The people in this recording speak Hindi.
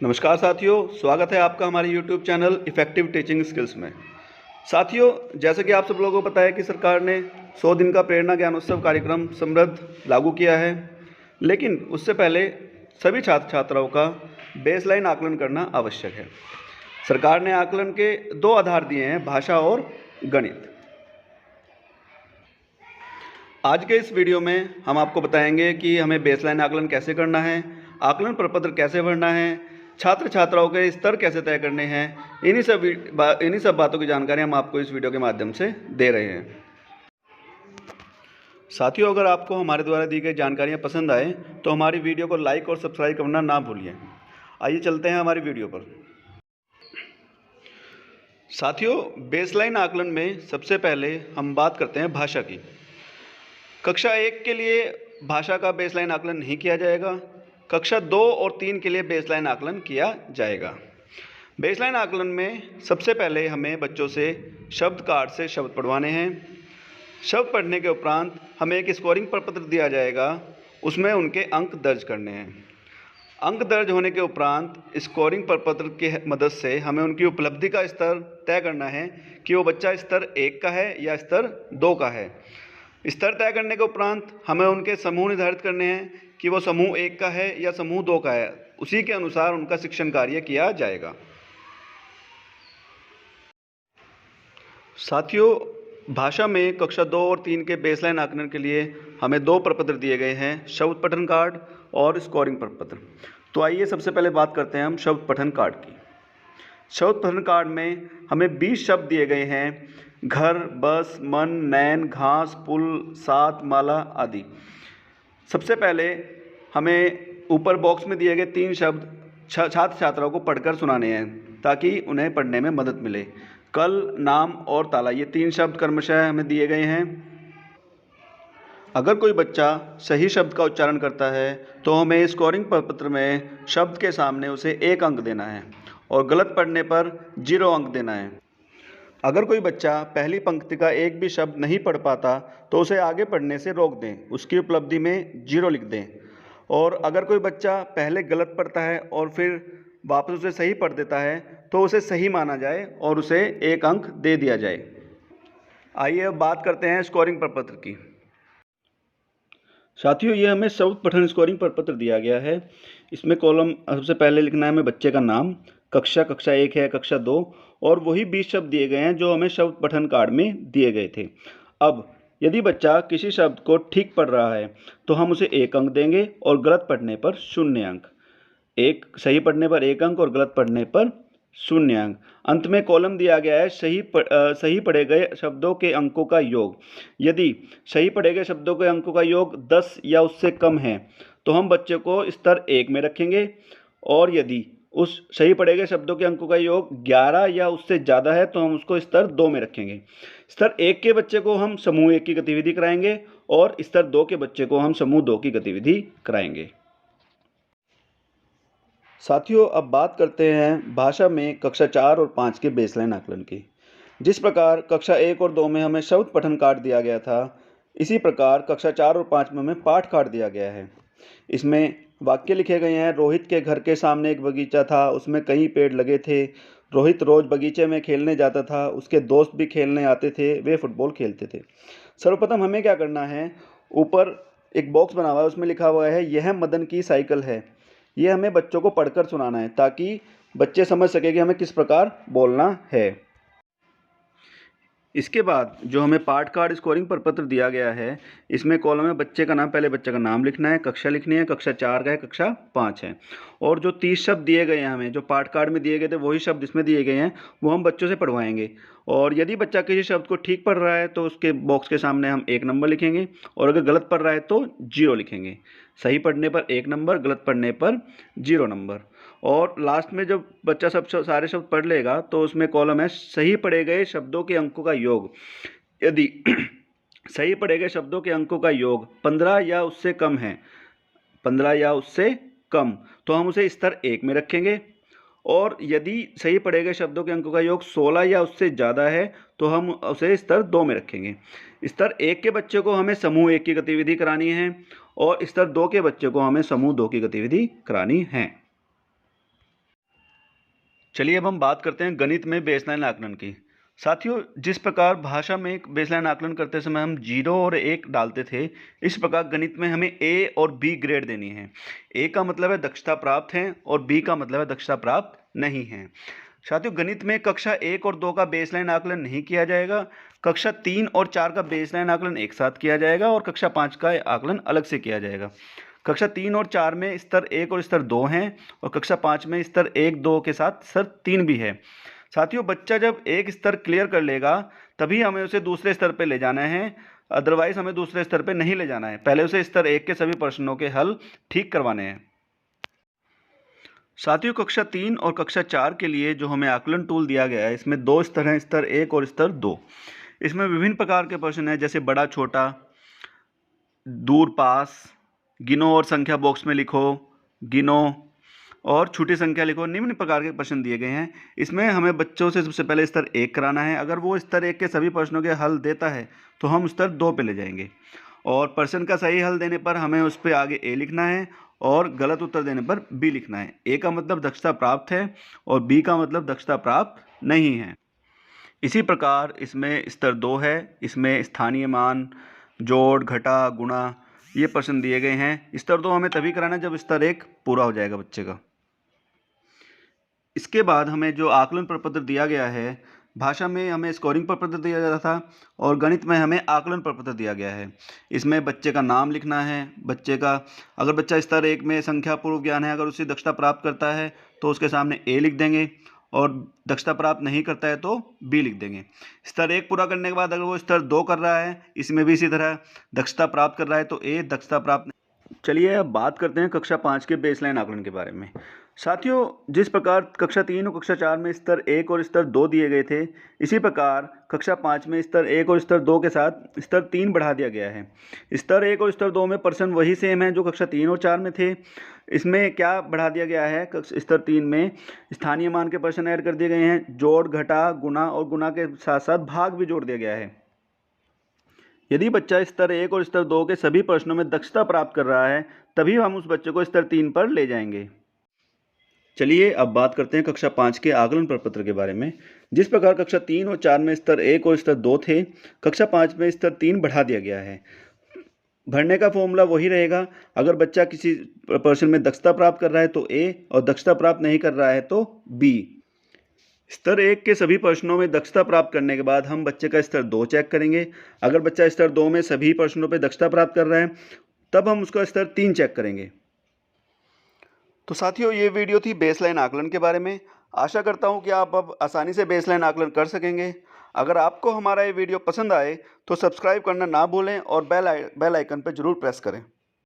नमस्कार साथियों, स्वागत है आपका हमारे YouTube channel effective teaching skills में। साथियों, जैसे कि आप सब लोगों को पता है कि सरकार ने 100 दिन का प्रेरणा ज्ञानोत्सव कार्यक्रम समृद्ध लागू किया है, लेकिन उससे पहले सभी छात्र छात्राओं का बेसलाइन आकलन करना आवश्यक है। सरकार ने आकलन के 2 आधार दिए हैं, भाषा और गणित। आज के इस वीडियो में हम आपको बताएंगे कि हमें बेसलाइन आकलन कैसे करना है, आकलन प्रपत्र कैसे भरना है, छात्र छात्राओं के स्तर कैसे तय करने हैं। इन्हीं सब बातों की जानकारी हम आपको इस वीडियो के माध्यम से दे रहे हैं। साथियों, अगर आपको हमारे द्वारा दी गई जानकारियाँ पसंद आए तो हमारी वीडियो को लाइक और सब्सक्राइब करना ना भूलिए। आइए चलते हैं हमारी वीडियो पर। साथियों, बेसलाइन आकलन में सबसे पहले हम बात करते हैं भाषा की। कक्षा 1 के लिए भाषा का बेसलाइन आकलन नहीं किया जाएगा। कक्षा 2 और 3 के लिए बेसलाइन आकलन किया जाएगा। बेसलाइन आकलन में सबसे पहले हमें बच्चों से शब्द कार्ड से शब्द पढ़वाने हैं। शब्द पढ़ने के उपरांत हमें एक स्कोरिंग प्रपत्र दिया जाएगा, उसमें उनके अंक दर्ज करने हैं। अंक दर्ज होने के उपरांत स्कोरिंग प्रपत्र की मदद से हमें उनकी उपलब्धि का स्तर तय करना है कि वो बच्चा स्तर 1 का है या स्तर 2 का है। स्तर तय करने के उपरांत हमें उनके समूह निर्धारित करने हैं कि वो समूह 1 का है या समूह 2 का है। उसी के अनुसार उनका शिक्षण कार्य किया जाएगा। साथियों, भाषा में कक्षा 2 और 3 के बेसलाइन आकलन के लिए हमें 2 प्रपत्र दिए गए हैं, शब्द पठन कार्ड और स्कोरिंग प्रपत्र। तो आइए सबसे पहले बात करते हैं हम शब्द पठन कार्ड की। शब्द पठन कार्ड में हमें 20 शब्द दिए गए हैं, घर, बस, मन, नैन, घास, पुल, सात, माला आदि। सबसे पहले हमें ऊपर बॉक्स में दिए गए 3 शब्द छात्र छात्राओं को पढ़कर सुनाने हैं ताकि उन्हें पढ़ने में मदद मिले। कल, नाम और ताला, ये 3 शब्द क्रमशः हमें दिए गए हैं। अगर कोई बच्चा सही शब्द का उच्चारण करता है तो हमें स्कोरिंग प्रपत्र में शब्द के सामने उसे 1 अंक देना है और गलत पढ़ने पर 0 अंक देना है। अगर कोई बच्चा पहली पंक्ति का एक भी शब्द नहीं पढ़ पाता तो उसे आगे पढ़ने से रोक दें, उसकी उपलब्धि में 0 लिख दें। और अगर कोई बच्चा पहले गलत पढ़ता है और फिर वापस उसे सही पढ़ देता है तो उसे सही माना जाए और उसे 1 अंक दे दिया जाए। आइए अब बात करते हैं स्कोरिंग प्रपत्र की। साथियों, ये हमें शब्द पठन स्कोरिंग प्रपत्र दिया गया है। इसमें कॉलम सबसे पहले लिखना है हमें बच्चे का नाम, कक्षा 1 है, कक्षा 2, और वही 20 शब्द दिए गए हैं जो हमें शब्द पठन कार्ड में दिए गए थे। अब यदि बच्चा किसी शब्द को ठीक पढ़ रहा है तो हम उसे 1 अंक देंगे और गलत पढ़ने पर 0 अंक। सही पढ़ने पर 1 अंक और गलत पढ़ने पर 0 अंक। अंत में कॉलम दिया गया है सही पढ़े गए शब्दों के अंकों का योग। यदि सही पढ़े गए शब्दों के अंकों का योग 10 या उससे कम है तो हम बच्चे को स्तर 1 में रखेंगे, और यदि उस सही पढ़े गए शब्दों के अंकों का योग 11 या उससे ज़्यादा है तो हम उसको स्तर 2 में रखेंगे। स्तर 1 के बच्चे को हम समूह 1 की गतिविधि कराएंगे और स्तर 2 के बच्चे को हम समूह 2 की गतिविधि कराएंगे। साथियों, अब बात करते हैं भाषा में कक्षा 4 और 5 के बेसलाइन आकलन की। जिस प्रकार कक्षा 1 और 2 में हमें शब्द पठन कार्ड दिया गया था, इसी प्रकार कक्षा 4 और 5 में हमें पाठ कार्ड दिया गया है। इसमें वाक्य लिखे गए हैं। रोहित के घर के सामने एक बगीचा था, उसमें कई पेड़ लगे थे। रोहित रोज बगीचे में खेलने जाता था, उसके दोस्त भी खेलने आते थे, वे फुटबॉल खेलते थे। सर्वप्रथम हमें क्या करना है, ऊपर एक बॉक्स बना हुआ है, उसमें लिखा हुआ है यह मदन की साइकिल है। ये हमें बच्चों को पढ़कर सुनाना है ताकि बच्चे समझ सके कि हमें किस प्रकार बोलना है। इसके बाद जो हमें पाठ कार्ड स्कोरिंग प्रपत्र दिया गया है, इसमें कॉलम में बच्चे का नाम, पहले बच्चे का नाम लिखना है, कक्षा लिखनी है, कक्षा 4 का है, कक्षा 5 है, और जो 30 शब्द दिए गए हैं हमें, जो पाठ कार्ड में दिए गए थे वही शब्द इसमें दिए गए हैं, वो हम बच्चों से पढ़वाएंगे। और यदि बच्चा किसी शब्द को ठीक पढ़ रहा है तो उसके बॉक्स के सामने हम 1 नंबर लिखेंगे, और अगर गलत पढ़ रहा है तो 0 लिखेंगे। सही पढ़ने पर 1 नंबर, गलत पढ़ने पर 0 नंबर। और लास्ट में जब बच्चा सारे शब्द पढ़ लेगा तो उसमें कॉलम है सही पढ़े गए शब्दों के अंकों का योग। यदि सही पढ़े गए शब्दों के अंकों का योग 15 या उससे कम है, 15 या उससे कम, तो हम उसे स्तर 1 में रखेंगे। और यदि सही पढ़े गए शब्दों के अंकों का योग 16 या उससे ज़्यादा है तो हम उसे स्तर 2 में रखेंगे। स्तर 1 के बच्चे को हमें समूह 1 की गतिविधि करानी है और स्तर 2 के बच्चे को हमें समूह 2 की गतिविधि करानी है। चलिए अब हम बात करते हैं गणित में बेसलाइन आकलन की। साथियों, जिस प्रकार भाषा में एक बेसलाइन आकलन करते समय हम 0 और 1 डालते थे, इस प्रकार गणित में हमें ए और बी ग्रेड देनी है। ए का मतलब है दक्षता प्राप्त है और बी का मतलब है दक्षता प्राप्त नहीं है। साथियों, गणित में कक्षा 1 और 2 का बेसलाइन आकलन नहीं किया जाएगा। कक्षा 3 और 4 का बेसलाइन आकलन एक साथ किया जाएगा और कक्षा 5 का आकलन अलग से किया जाएगा। कक्षा 3 और 4 में स्तर 1 और स्तर 2 हैं और कक्षा 5 में स्तर 1, 2 के साथ स्तर 3 भी है। साथियों, बच्चा जब एक स्तर क्लियर कर लेगा तभी हमें उसे दूसरे स्तर पे ले जाना है, अदरवाइज हमें दूसरे स्तर पे नहीं ले जाना है। पहले उसे स्तर 1 के सभी प्रश्नों के हल ठीक करवाने हैं। साथियों, कक्षा 3 और कक्षा 4 के लिए जो हमें आकलन टूल दिया गया है, इसमें 2 स्तर हैं, स्तर 1 और स्तर 2। इसमें विभिन्न प्रकार के प्रश्न हैं, जैसे बड़ा छोटा, दूर पास, गिनो और संख्या बॉक्स में लिखो, गिनो और छोटी संख्या लिखो। निम्न प्रकार के प्रश्न दिए गए हैं। इसमें हमें बच्चों से सबसे पहले स्तर 1 कराना है। अगर वो स्तर 1 के सभी प्रश्नों के हल देता है तो हम स्तर 2 पे ले जाएंगे और प्रश्न का सही हल देने पर हमें उस पर आगे ए लिखना है और गलत उत्तर देने पर बी लिखना है। ए का मतलब दक्षता प्राप्त है और बी का मतलब दक्षता प्राप्त नहीं है। इसी प्रकार इसमें स्तर 2 है। इसमें स्थानीय मान, जोड़, घटा, गुणा ये प्रश्न दिए गए हैं। स्तर 2 हमें तभी कराना है जब स्तर 1 पूरा हो जाएगा बच्चे का। इसके बाद हमें जो आकलन प्रपत्र दिया गया है, भाषा में हमें स्कोरिंग प्रपत्र दिया गया था और गणित में हमें आकलन प्रपत्र दिया गया है। इसमें बच्चे का नाम लिखना है, बच्चे का अगर बच्चा स्तर 1 में संख्या पूर्व ज्ञान है, अगर उससे दक्षता प्राप्त करता है तो उसके सामने ए लिख देंगे और दक्षता प्राप्त नहीं करता है तो बी लिख देंगे। स्तर 1 पूरा करने के बाद अगर वो स्तर 2 कर रहा है, इसमें भी इसी तरह दक्षता प्राप्त कर रहा है तो ए, दक्षता प्राप्त। चलिए अब बात करते हैं कक्षा 5 के बेसलाइन आकलन के बारे में। साथियों, जिस प्रकार कक्षा 3 और कक्षा 4 में स्तर 1 और स्तर 2 दिए गए थे, इसी प्रकार कक्षा 5 में स्तर 1 और स्तर 2 के साथ स्तर 3 बढ़ा दिया गया है। स्तर 1 और स्तर 2 में प्रश्न वही सेम है जो कक्षा 3 और 4 में थे। इसमें क्या बढ़ा दिया गया है, स्तर 3 में स्थानीय मान के प्रश्न ऐड कर दिए गए हैं, जोड़, घटा, गुणा और गुणा के साथ साथ भाग भी जोड़ दिया गया है। यदि बच्चा स्तर 1 और स्तर 2 के सभी प्रश्नों में दक्षता प्राप्त कर रहा है तभी हम उस बच्चे को स्तर 3 पर ले जाएंगे। चलिए अब बात करते हैं कक्षा 5 के आकलन प्रपत्र के बारे में। जिस प्रकार कक्षा 3 और 4 में स्तर 1 और स्तर 2 थे, कक्षा 5 में स्तर 3 बढ़ा दिया गया है। भरने का फॉर्मूला वही रहेगा। अगर बच्चा किसी प्रश्न में दक्षता प्राप्त कर रहा है तो ए और दक्षता प्राप्त नहीं कर रहा है तो बी। स्तर 1 के सभी प्रश्नों में दक्षता प्राप्त करने के बाद हम बच्चे का स्तर 2 चेक करेंगे। अगर बच्चा स्तर 2 में सभी प्रश्नों पर दक्षता प्राप्त कर रहा है तब हम उसका स्तर 3 चेक करेंगे। तो साथियों, ये वीडियो थी बेसलाइन आकलन के बारे में। आशा करता हूँ कि आप अब आसानी से बेसलाइन आकलन कर सकेंगे। अगर आपको हमारा ये वीडियो पसंद आए तो सब्सक्राइब करना ना भूलें और बेल आइकन पर ज़रूर प्रेस करें।